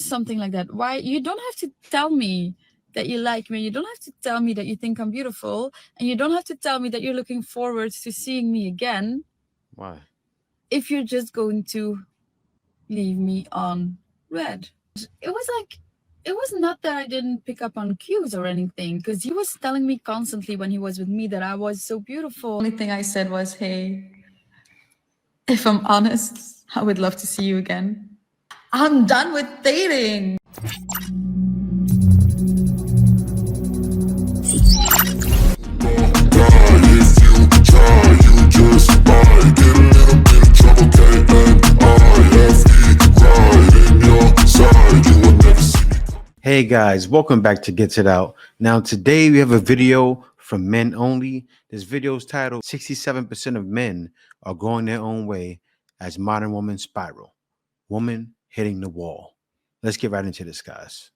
something like that. Why? You don't have to tell me that you like me. You don't have to tell me that you think I'm beautiful. And you don't have to tell me that you're looking forward to seeing me again. Why? If you're just going to leave me on red. It was not that I didn't pick up on cues or anything, because he was telling me constantly when he was with me that I was so beautiful. The only thing I said was, hey, if I'm honest, I would love to see you again. I'm done with dating. Hey guys, welcome back to Gets It Out. Now today we have a video from men only. This video is titled 67% of men are going their own way as modern women spiral. Woman hitting the wall. Let's get right into this, guys.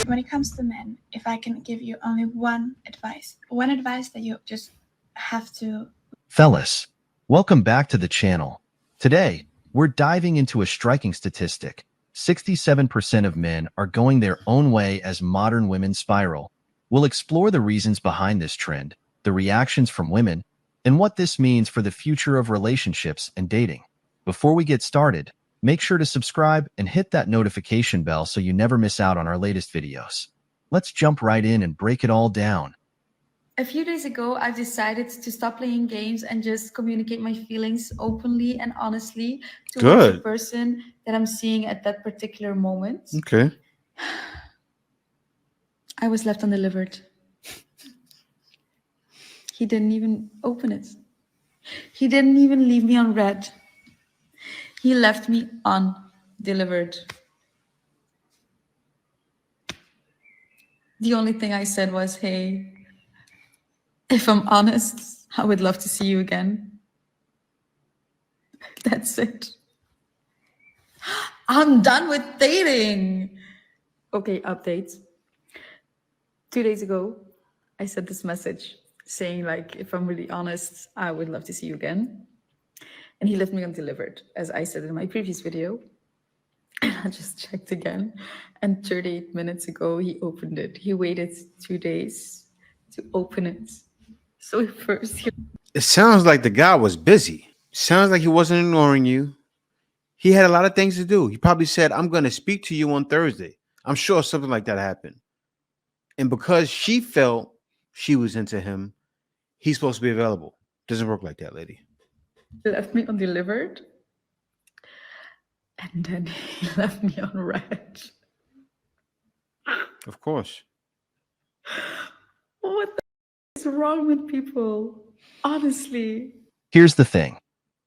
When it comes to men, if I can give you only one advice that you just have to... Fellas, welcome back to the channel. Today, we're diving into a striking statistic. 67% of men are going their own way as modern women spiral. We'll explore the reasons behind this trend, the reactions from women, and what this means for the future of relationships and dating. Before we get started, make sure to subscribe and hit that notification bell so you never miss out on our latest videos. Let's jump right in and break it all down. A few days ago, I decided to stop playing games and just communicate my feelings openly and honestly towards the person that I'm seeing at that particular moment. Okay. I was left undelivered. He didn't even open it. He didn't even leave me on red. He left me undelivered. The only thing I said was, hey, if I'm honest, I would love to see you again. That's it. I'm done with dating. Okay, update. 2 days ago, I sent this message saying, like, if I'm really honest, I would love to see you again. And he left me undelivered, as I said in my previous video. And I just checked again. And 38 minutes ago, he opened it. He waited 2 days to open it. So first, it sounds like the guy was busy. Sounds like he wasn't ignoring you. He had a lot of things to do. He probably said, I'm going to speak to you on Thursday. I'm sure something like that happened. And because she felt she was into him, he's supposed to be available. Doesn't work like that, lady. He left me undelivered. And then he left me on red. Of course. What the is wrong with people? Honestly. Here's the thing.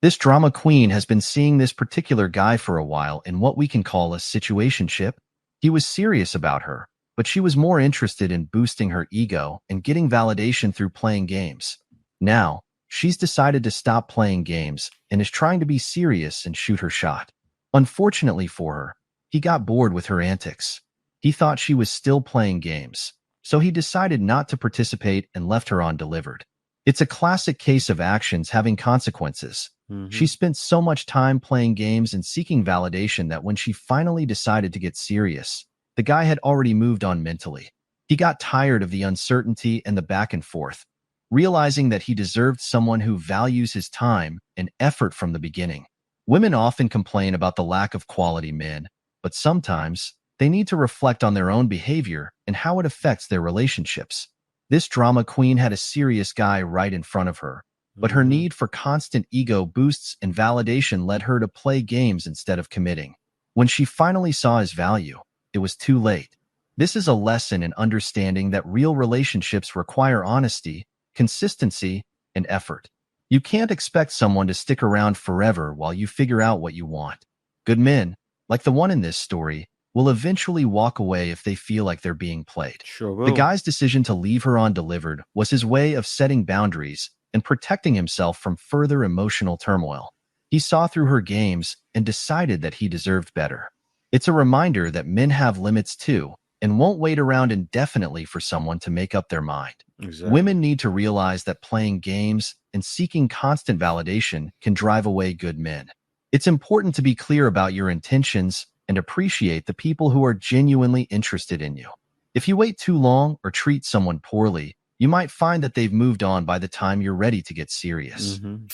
This drama queen has been seeing this particular guy for a while in what we can call a situationship. He was serious about her, but she was more interested in boosting her ego and getting validation through playing games. Now, she's decided to stop playing games and is trying to be serious and shoot her shot. Unfortunately for her, he got bored with her antics. He thought she was still playing games, so he decided not to participate and left her undelivered. It's a classic case of actions having consequences. She spent so much time playing games and seeking validation that when she finally decided to get serious, the guy had already moved on mentally. He got tired of the uncertainty and the back and forth, realizing that he deserved someone who values his time and effort from the beginning. Women often complain about the lack of quality men, but sometimes they need to reflect on their own behavior and how it affects their relationships. This drama queen had a serious guy right in front of her, but her need for constant ego boosts and validation led her to play games instead of committing. When she finally saw his value, it was too late. This is a lesson in understanding that real relationships require honesty, consistency, and effort. You can't expect someone to stick around forever while you figure out what you want. Good men, like the one in this story, will eventually walk away if they feel like they're being played. Sure will. The guy's decision to leave her undelivered was his way of setting boundaries and protecting himself from further emotional turmoil. He saw through her games and decided that he deserved better. It's a reminder that men have limits too and won't wait around indefinitely for someone to make up their mind. Exactly. Women need to realize that playing games and seeking constant validation can drive away good men. It's important to be clear about your intentions and appreciate the people who are genuinely interested in you. If you wait too long or treat someone poorly, you might find that they've moved on by the time you're ready to get serious. Mm-hmm.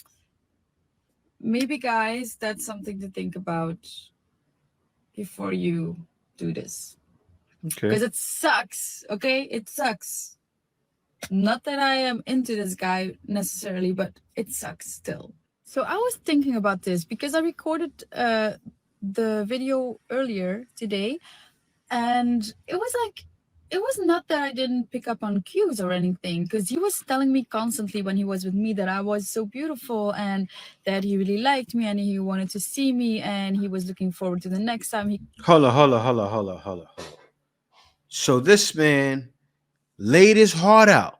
Maybe, guys, that's something to think about before you do this. Okay. Because it sucks, okay? It sucks. Not that I am into this guy necessarily, but it sucks still. So I was thinking about this because I recorded the video earlier today, and it was not that I didn't pick up on cues or anything, because he was telling me constantly when he was with me that I was so beautiful and that he really liked me and he wanted to see me and he was looking forward to the next time he Hold on. So this man laid his heart out.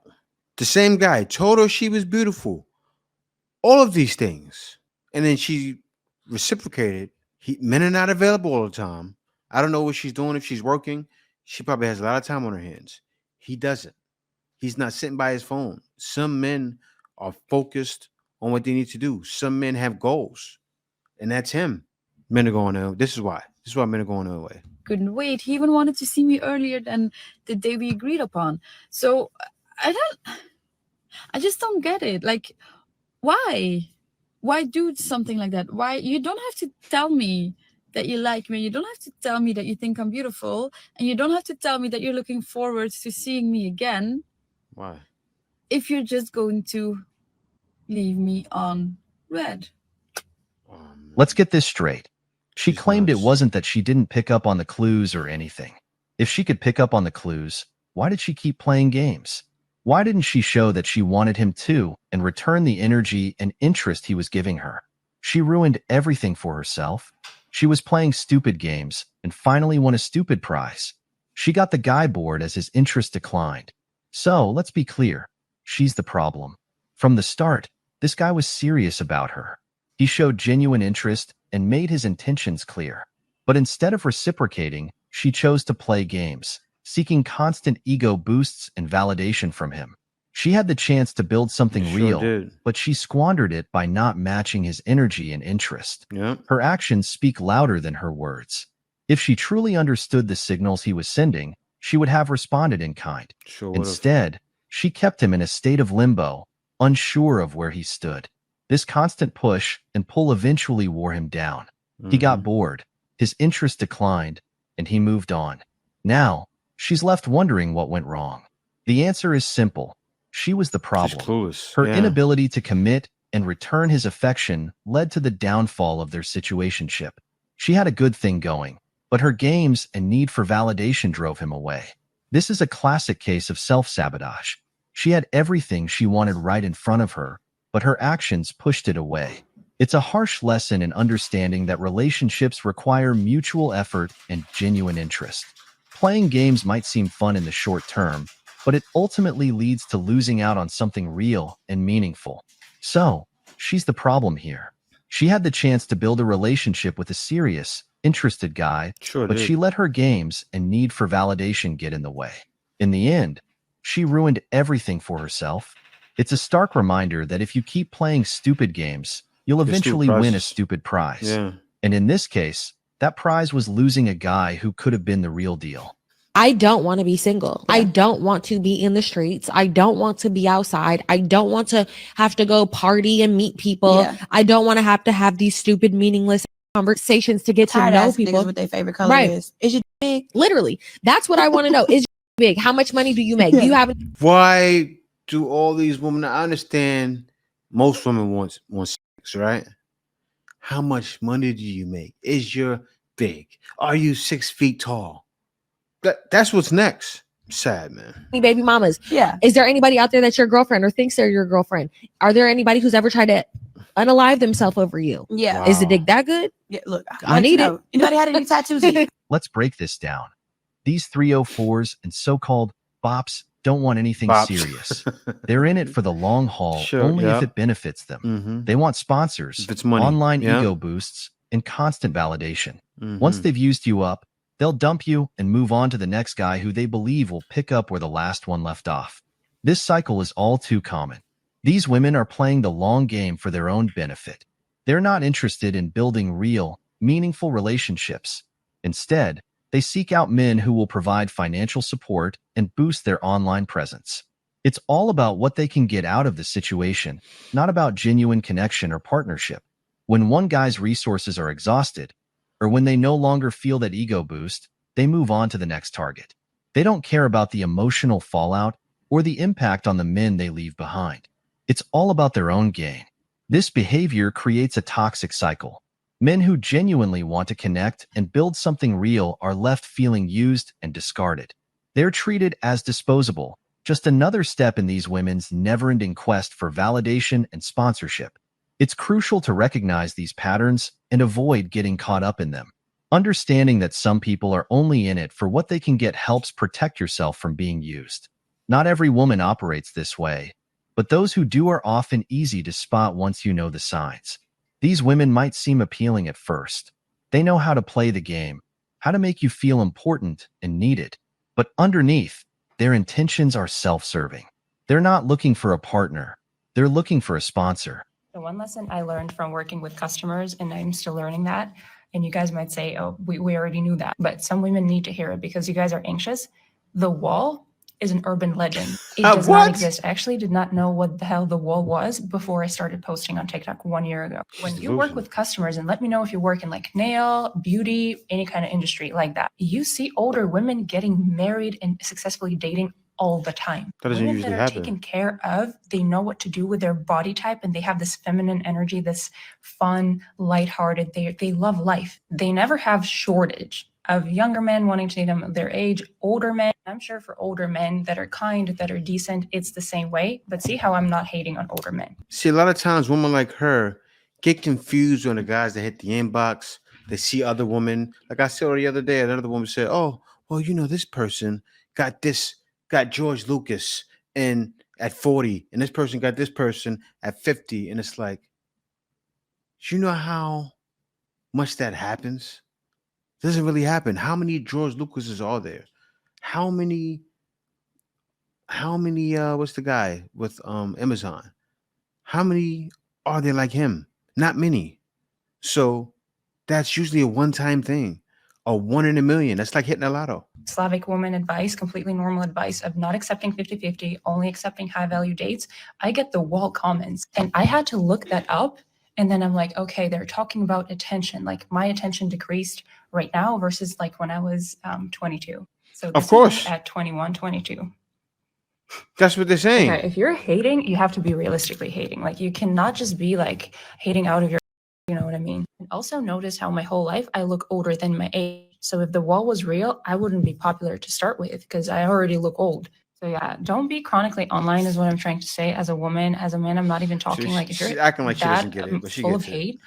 The same guy told her she was beautiful. All of these things. And then she reciprocated. Men are not available all the time. I don't know what she's doing. If she's working, she probably has a lot of time on her hands. He doesn't. He's not sitting by his phone. Some men are focused on what they need to do. Some men have goals. And that's him. Men are going there. This is why. This is why men are going their way. couldn't wait. He even wanted to see me earlier than the day we agreed upon. So I just don't get it. Like, why? Why do something like that? Why? You don't have to tell me that you like me. You don't have to tell me that you think I'm beautiful. And you don't have to tell me that you're looking forward to seeing me again Why? if you're just going to leave me on red. Oh, man. Let's get this straight. She She's claimed it nuts. wasn't that she didn't pick up on the clues or anything. If she could pick up on the clues, why did she keep playing games? Why didn't she show that she wanted him too and return the energy and interest he was giving her? She ruined everything for herself. She was playing stupid games and finally won a stupid prize. She got the guy bored as his interest declined. So, let's be clear. She's the problem. From the start, this guy was serious about her. He showed genuine interest and made his intentions clear. But instead of reciprocating, she chose to play games, seeking constant ego boosts and validation from him. She had the chance to build something Sure real, did. but she squandered it by not matching his energy and interest. Yeah. Her actions speak louder than her words. If she truly understood the signals he was sending, she would have responded in kind. Sure would have. Instead, she kept him in a state of limbo, unsure of where he stood. This constant push and pull eventually wore him down. He got Mhm. bored, his interest declined, and he moved on. Now, she's left wondering what went wrong. The answer is simple. She was the She's problem. clueless. Her Yeah. inability to commit and return his affection led to the downfall of their situationship. She had a good thing going, but her games and need for validation drove him away. This is a classic case of self-sabotage. She had everything she wanted right in front of her, but her actions pushed it away. It's a harsh lesson in understanding that relationships require mutual effort and genuine interest. Playing games might seem fun in the short term, but it ultimately leads to losing out on something real and meaningful. So, she's the problem here. She had the chance to build a relationship with a serious, interested guy, Sure but did. she let her games and need for validation get in the way. In the end, she ruined everything for herself. It's a stark reminder that if you keep playing stupid games, you'll Get stupid eventually win a prizes. stupid prize. Yeah. And in this case, that prize was losing a guy who could have been the real deal. I don't want to be single. I don't want to be in the streets. I don't want to be outside. I don't want to have to go party and meet people. Yeah. I don't want to have these stupid, meaningless conversations to get to Tired know ass people. niggas what their favorite color Right. is. Is your big? Literally, that's what I want to know. Is your big? How much money do you make? Do you have Why do all these women? I understand most women want sex, right? How much money do you make? Is your big? Are you 6 feet tall? That's what's next. Sad, man. any baby mamas? Yeah. Is there anybody out there that's your girlfriend or thinks they're your girlfriend? Are there anybody who's ever tried to unalive themselves over you? Yeah. Wow. Is the dick that good? Yeah. Look, I need it. it. Anybody had any tattoos? Yet? Let's break this down. These 304s and so-called bops don't want anything Bops. serious. They're in it for the long haul, Sure, only yeah. if it benefits them. Mm-hmm. They want sponsors, If it's money. online Yeah. ego boosts, and constant validation. Mhm. Once they've used you up, they'll dump you and move on to the next guy who they believe will pick up where the last one left off. This cycle is all too common. These women are playing the long game for their own benefit. They're not interested in building real, meaningful relationships. Instead, they seek out men who will provide financial support and boost their online presence. It's all about what they can get out of the situation, not about genuine connection or partnership. When one guy's resources are exhausted, or when they no longer feel that ego boost, they move on to the next target. They don't care about the emotional fallout or the impact on the men they leave behind. It's all about their own gain. This behavior creates a toxic cycle. Men who genuinely want to connect and build something real are left feeling used and discarded. They're treated as disposable, just another step in these women's never-ending quest for validation and sponsorship. It's crucial to recognize these patterns and avoid getting caught up in them. Understanding that some people are only in it for what they can get helps protect yourself from being used. Not every woman operates this way, but those who do are often easy to spot once you know the signs. These women might seem appealing at first. They know how to play the game, how to make you feel important and needed. But underneath, their intentions are self-serving. They're not looking for a partner. They're looking for a sponsor. The one lesson I learned from working with customers, and I'm still learning that, and you guys might say, oh, we already knew that, but some women need to hear it because you guys are anxious. The wall is an urban legend. It does not exist. I actually did not know what the hell the wall was before I started posting on TikTok 1 year ago. When you work with customers, and let me know if you work in like nail, beauty, any kind of industry like that, you see older women getting married and successfully dating all the time. That doesn't Women usually that are happen. taken care of, they know what to do with their body type, and they have this feminine energy, this fun, lighthearted. They love life. They never have shortage of younger men wanting to date them their age, older men. I'm sure for older men that are kind, that are decent, it's the same way. But see how I'm not hating on older men. See, a lot of times women like her get confused when the guys that hit the inbox, they see other women. Like I saw the other day, another woman said, oh, well, you know, this person got George Lucas and at 40, and this person got this person at 50. And it's like, do you know how much that happens? It doesn't really happen. How many George Lucases are there? How many what's the guy with Amazon? How many are there like him? Not many. So that's usually a one-time thing, a 1 in a million. That's like hitting a lotto. Slavic woman advice, completely normal advice of not accepting 50-50, only accepting high value dates. I get the wall comments, and I had to look that up. And then I'm like, okay, they're talking about attention. Like my attention decreased right now versus like when I was 22. So Of course. at 21, 22. That's what they're saying. Okay, if you're hating, you have to be realistically hating. Like you cannot just be like hating out of your, you know what I mean? And also notice how my whole life I look older than my age. So if the wall was real, I wouldn't be popular to start with because I already look old. So yeah, don't be chronically online is what I'm trying to say. As a woman, as a man, I'm not even talking She's- like if she's you're acting like she doesn't that, get it, but she full of gets it. hate,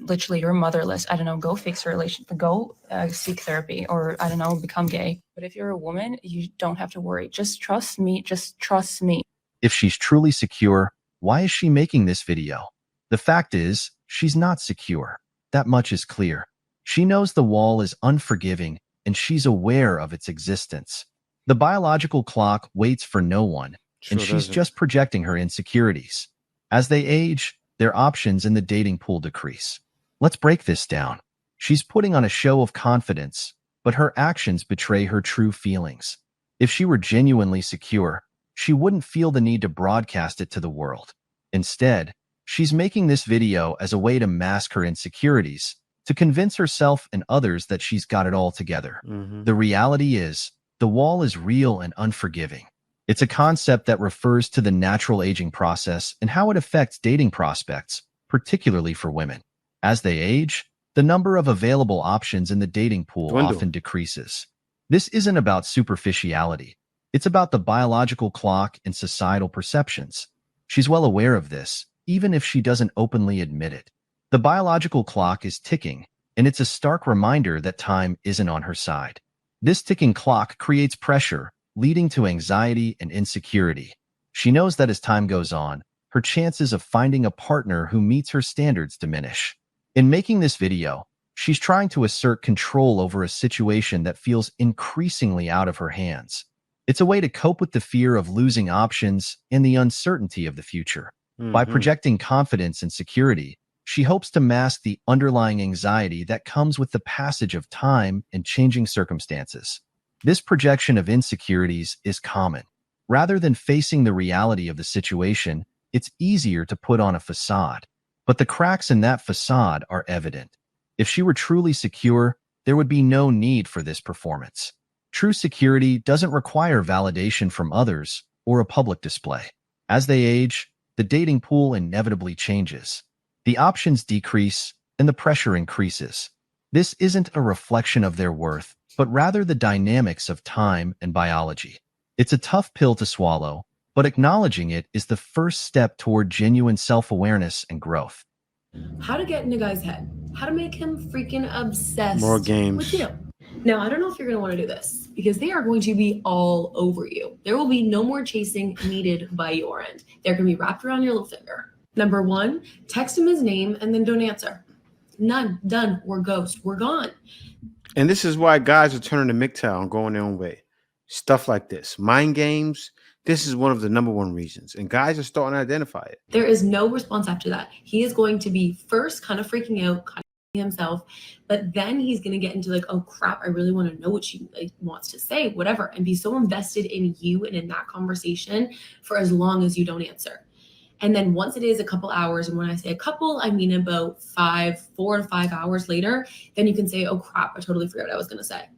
literally you're motherless. I don't know, go fix a relationship, go seek therapy, or I don't know, become gay. But if you're a woman, you don't have to worry. Just trust me. Just trust me. If she's truly secure, why is she making this video? The fact is, she's not secure. That much is clear. She knows the wall is unforgiving, and she's aware of its existence. The biological clock waits for no one, and she's doesn't. just projecting her insecurities. As they age, their options in the dating pool decrease. Let's break this down. She's putting on a show of confidence, but her actions betray her true feelings. If she were genuinely secure, she wouldn't feel the need to broadcast it to the world. Instead, she's making this video as a way to mask her insecurities, to convince herself and others that she's got it all together. Mhm. The reality is, the wall is real and unforgiving. It's a concept that refers to the natural aging process and how it affects dating prospects, particularly for women. As they age, the number of available options in the dating pool Dwindle. often decreases. This isn't about superficiality. It's about the biological clock and societal perceptions. She's well aware of this, even if she doesn't openly admit it. The biological clock is ticking, and it's a stark reminder that time isn't on her side. This ticking clock creates pressure, leading to anxiety and insecurity. She knows that as time goes on, her chances of finding a partner who meets her standards diminish. In making this video, she's trying to assert control over a situation that feels increasingly out of her hands. It's a way to cope with the fear of losing options and the uncertainty of the future. By Mhm. projecting confidence and security, She hopes to mask the underlying anxiety that comes with the passage of time and changing circumstances. This projection of insecurities is common. Rather than facing the reality of the situation, it's easier to put on a facade. But the cracks in that facade are evident. If she were truly secure, there would be no need for this performance. True security doesn't require validation from others or a public display. As they age, the dating pool inevitably changes. The options decrease and the pressure increases. This isn't a reflection of their worth, but rather the dynamics of time and biology. It's a tough pill to swallow, but acknowledging it is the first step toward genuine self-awareness and growth. How to get in a guy's head. How to make him freaking obsessed More games. with you. Now, I don't know if you're going to want to do this because they are going to be all over you. There will be no more chasing needed by your end. They're going to be wrapped around your little finger. Number 1, text him his name and then don't answer. None. Done. We're ghost. We're gone. And this is why guys are turning to MGTOW and going their own way. Stuff like this. Mind games. This is one of the number one reasons. And guys are starting to identify it. There is no response after that. He is going to be first kind of freaking out, kind of himself, but then he's going to get into like, oh crap, I really want to know what she wants to say, whatever, and be so invested in you and in that conversation for as long as you don't answer. And then once it is a couple hours, and when I say a couple, I mean about 4 to 5 hours later, then you can say, oh crap, I totally forgot what I was going to say.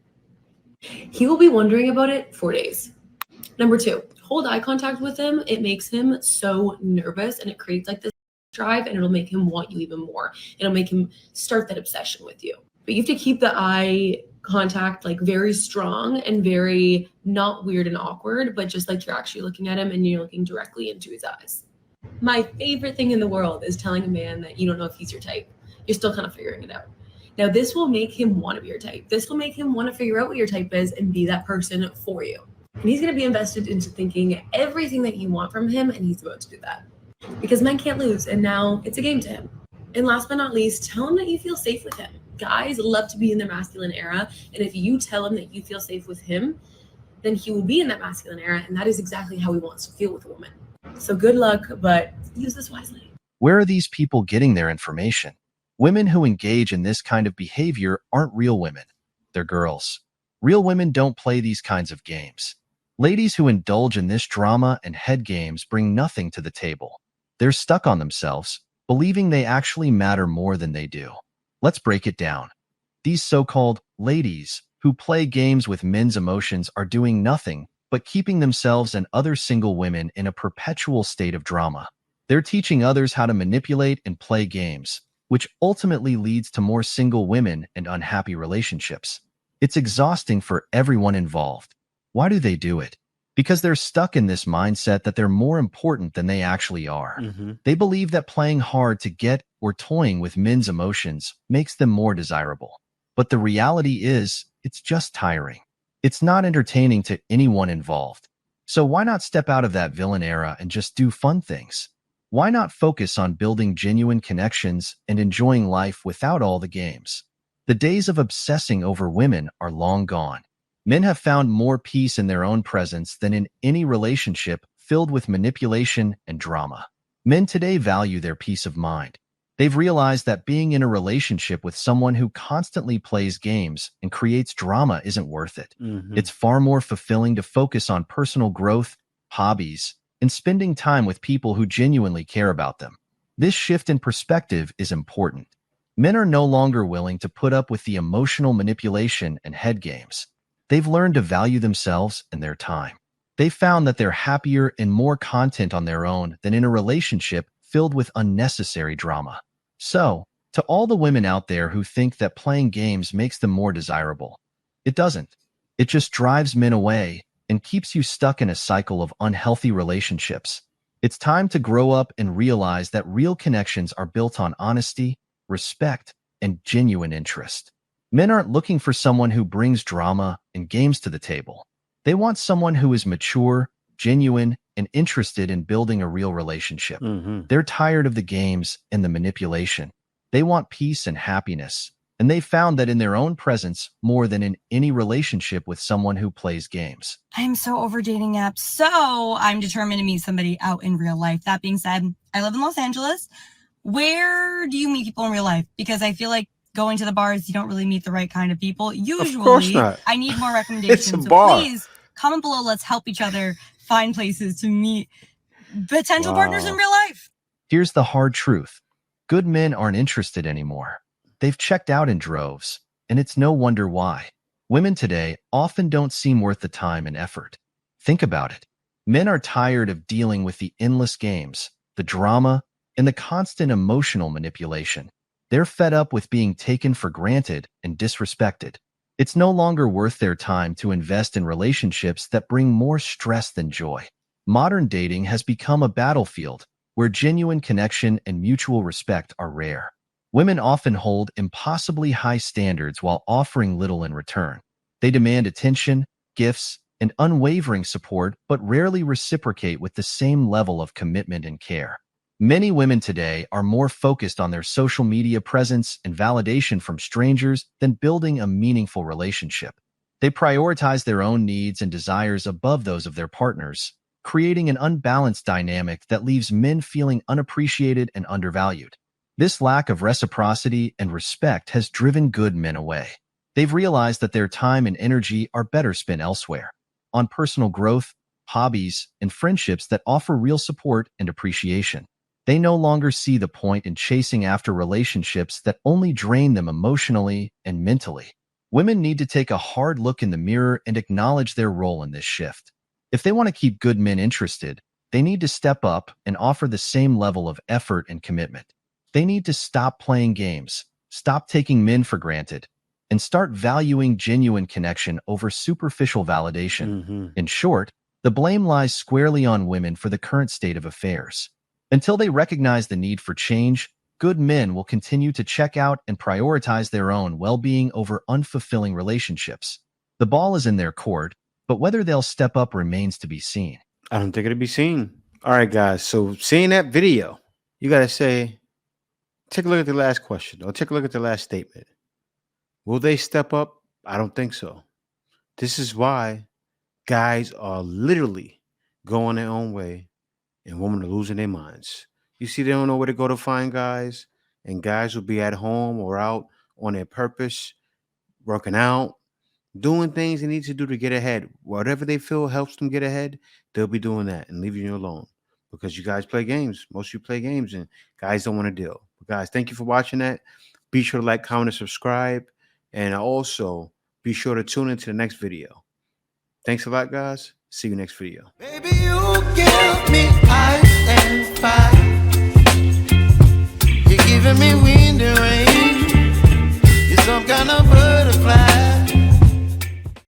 He will be wondering about it for days. Number 2, hold eye contact with him. It makes him so nervous and it creates like this drive, and it'll make him want you even more. It'll make him start that obsession with you. But you have to keep the eye contact like very strong and very not weird and awkward, but just like you're actually looking at him and you're looking directly into his eyes. My favorite thing in the world is telling a man that you don't know if he's your type. You're still kind of figuring it out. Now, this will make him want to be your type. This will make him want to figure out what your type is and be that person for you. And he's going to be invested into thinking everything that you want from him, and he's about to do that. Because men can't lose, and now it's a game to him. And last but not least, tell him that you feel safe with him. Guys love to be in their masculine era, and if you tell him that you feel safe with him, then he will be in that masculine era, and that is exactly how he wants to feel with a woman. So good luck, but use this wisely. Where are these people getting their information? Women who engage in this kind of behavior aren't real women. They're girls. Real women don't play these kinds of games. Ladies who indulge in this drama and head games bring nothing to the table. They're stuck on themselves, believing they actually matter more than they do. Let's break it down. These so-called ladies who play games with men's emotions are doing nothing but keeping themselves and other single women in a perpetual state of drama. They're teaching others how to manipulate and play games, which ultimately leads to more single women and unhappy relationships. It's exhausting for everyone involved. Why do they do it? Because they're stuck in this mindset that they're more important than they actually are. They believe that playing hard to get or toying with men's emotions makes them more desirable. But the reality is, it's just tiring. It's not entertaining to anyone involved. So why not step out of that villain era and just do fun things? Why not focus on building genuine connections and enjoying life without all the games? The days of obsessing over women are long gone. Men have found more peace in their own presence than in any relationship filled with manipulation and drama. Men today value their peace of mind. They've realized that being in a relationship with someone who constantly plays games and creates drama isn't worth it. It's far more fulfilling to focus on personal growth, hobbies, and spending time with people who genuinely care about them. This shift in perspective is important. Men are no longer willing to put up with the emotional manipulation and head games. They've learned to value themselves and their time. They've found that they're happier and more content on their own than in a relationship filled with unnecessary drama. So, to all the women out there who think that playing games makes them more desirable, it doesn't. It just drives men away and keeps you stuck in a cycle of unhealthy relationships. It's time to grow up and realize that real connections are built on honesty, respect, and genuine interest. Men aren't looking for someone who brings drama and games to the table. They want someone who is mature, genuine, and interested in building a real relationship. They're tired of the games and the manipulation. They want peace and happiness, and they found that in their own presence more than in any relationship with someone who plays games. I'm so over dating apps, so I'm determined to meet somebody out in real life. That being said, I live in Los Angeles. where do you meet people in real life? Because I feel like going to the bars, you don't really meet the right kind of people. Of course Usually, not. I need more recommendations. It's a So bar. please comment below. Let's help each other find places to meet potential partners in Wow. real life. Here's the hard truth. Good men aren't interested anymore. They've checked out in droves, and it's no wonder why. Women today often don't seem worth the time and effort. Think about it. Men are tired of dealing with the endless games, the drama, and the constant emotional manipulation. They're fed up with being taken for granted and disrespected. It's no longer worth their time to invest in relationships that bring more stress than joy. Modern dating has become a battlefield where genuine connection and mutual respect are rare. Women often hold impossibly high standards while offering little in return. They demand attention, gifts, and unwavering support, but rarely reciprocate with the same level of commitment and care. Many women today are more focused on their social media presence and validation from strangers than building a meaningful relationship. They prioritize their own needs and desires above those of their partners, creating an unbalanced dynamic that leaves men feeling unappreciated and undervalued. This lack of reciprocity and respect has driven good men away. They've realized that their time and energy are better spent elsewhere, on personal growth, hobbies, and friendships that offer real support and appreciation. They no longer see the point in chasing after relationships that only drain them emotionally and mentally. Women need to take a hard look in the mirror and acknowledge their role in this shift. If they want to keep good men interested, they need to step up and offer the same level of effort and commitment. They need to stop playing games, stop taking men for granted, and start valuing genuine connection over superficial validation. Mm-hmm. In short, the blame lies squarely on women for the current state of affairs. Until they recognize the need for change, good men will continue to check out and prioritize their own well-being over unfulfilling relationships. The ball is in their court, but whether they'll step up remains to be seen. I don't think it'll be seen. All right, guys. So seeing that video, you got to say, take a look at the last question or take a look at the last statement. Will they step up? I don't think so. This is why guys are literally going their own way and women are losing their minds. You see, they don't know where to go to find guys, and guys will be at home or out on their purpose, working out, doing things they need to do to get ahead. Whatever they feel helps them get ahead, they'll be doing that and leaving you alone because you guys play games. Most of you play games and guys don't want to deal. But guys, thank you for watching that. Be sure to like, comment, and subscribe. And also be sure to tune into the next video. Thanks a lot, guys. See you next video. Baby, you give me ice and fire. You're giving me wind and rain. You're some kind of butterfly.